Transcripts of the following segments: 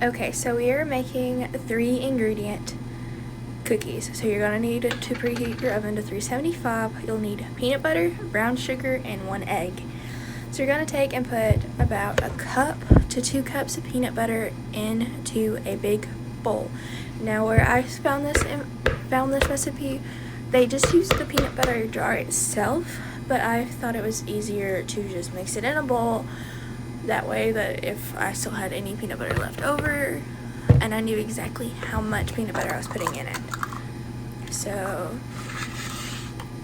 Okay, so we are making 3-ingredient cookies. So you're going to need to preheat your oven to 375. You'll need peanut butter, brown sugar, and 1 egg. So you're going to take and put about 1 cup to 2 cups of peanut butter into a big bowl. Now where I found this recipe, they just use the peanut butter jar itself, but I thought it was easier to just mix it in a bowl. That way that if I still had any peanut butter left over, and I knew exactly how much peanut butter I was putting in it. So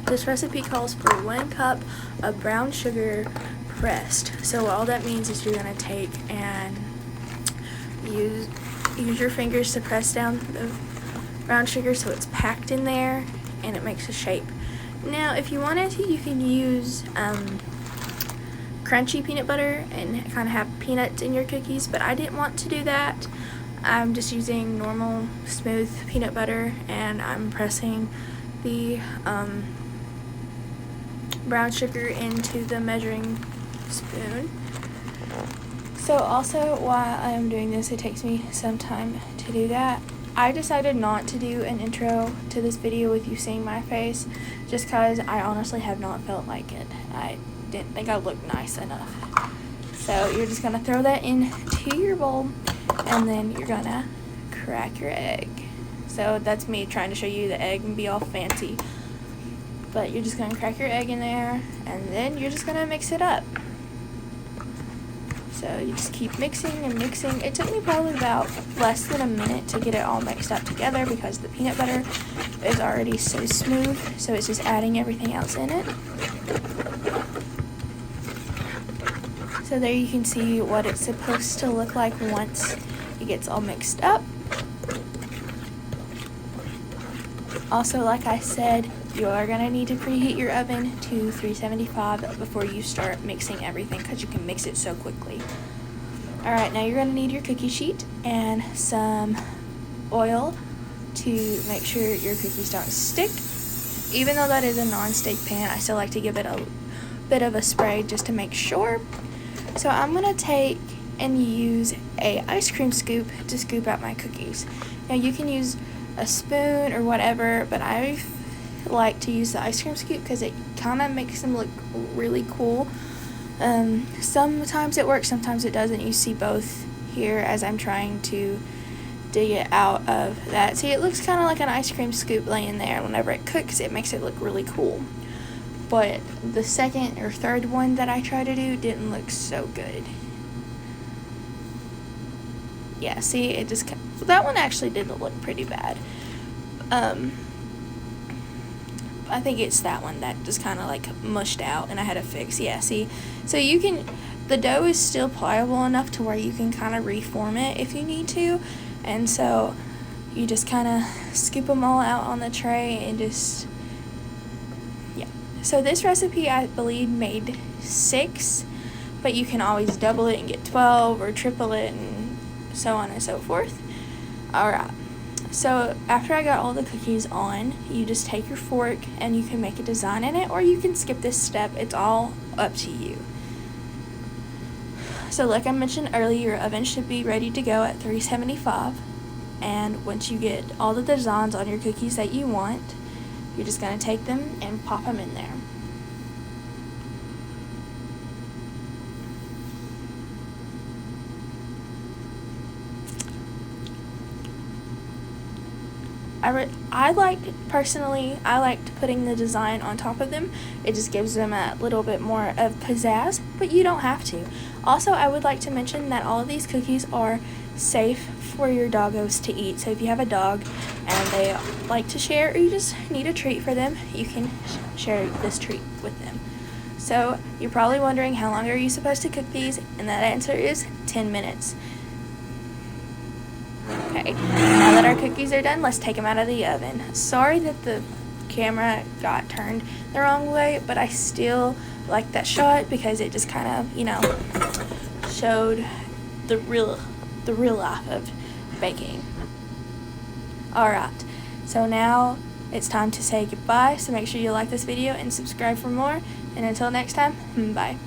this recipe calls for 1 cup of brown sugar pressed. So all that means is you're going to take and use your fingers to press down the brown sugar so it's packed in there and it makes a shape. Now if you wanted to, you can use crunchy peanut butter and kind of have peanuts in your cookies, but I didn't want to do that. I'm just using normal smooth peanut butter, and I'm pressing the brown sugar into the measuring spoon. So also while I'm doing this, it takes me some time to do that. I decided not to do an intro to this video with you seeing my face, just because I honestly have not felt like it. I didn't think I looked nice enough. So you're just gonna throw that into your bowl, and then you're gonna crack your egg. So that's me trying to show you the egg and be all fancy. But you're just gonna crack your egg in there, and then you're just gonna mix it up. So you just keep mixing and mixing. It took me probably about less than a minute to get it all mixed up together because the peanut butter is already so smooth, so it's just adding everything else in it. So there you can see what it's supposed to look like once it gets all mixed up. Also, like I said, you are going to need to preheat your oven to 375 before you start mixing everything, because you can mix it so quickly. Alright, now you're going to need your cookie sheet and some oil to make sure your cookies don't stick. Even though that is a non-stick pan, I still like to give it a bit of a spray just to make sure. So I'm going to take and use a ice cream scoop to scoop out my cookies. Now you can use a spoon or whatever, but I like to use the ice cream scoop because it kind of makes them look really cool. Sometimes it works, sometimes it doesn't. You see both here as I'm trying to dig it out of that. See, it looks kind of like an ice cream scoop laying there. Whenever it cooks, it makes it look really cool. But the second or third one that I tried to do didn't look so good. Yeah, see, it just, that one actually didn't look pretty bad. I think it's that one that just kind of like mushed out and I had to fix. Yeah, see, so you can, the dough is still pliable enough to where you can kind of reform it if you need to. And so you just kind of scoop them all out on the tray and just, yeah. So this recipe, I believe, made 6, but you can always double it and get 12 or triple it and so on and so forth. Alright, so after I got all the cookies on, you just take your fork and you can make a design in it, or you can skip this step. It's all up to you. So like I mentioned earlier, your oven should be ready to go at 375, and once you get all the designs on your cookies that you want, you're just going to take them and pop them in there. I liked putting the design on top of them. It just gives them a little bit more of pizzazz, but you don't have to. Also, I would like to mention that all of these cookies are safe for your doggos to eat. So if you have a dog and they like to share, or you just need a treat for them, you can share this treat with them. So you're probably wondering, how long are you supposed to cook these? And that answer is 10 minutes. Okay, now that our cookies are done, let's take them out of the oven. Sorry that the camera got turned the wrong way, but I still like that shot because it just kind of, you know, showed the real life of baking. Alright, so now it's time to say goodbye, so make sure you like this video and subscribe for more, and until next time, bye.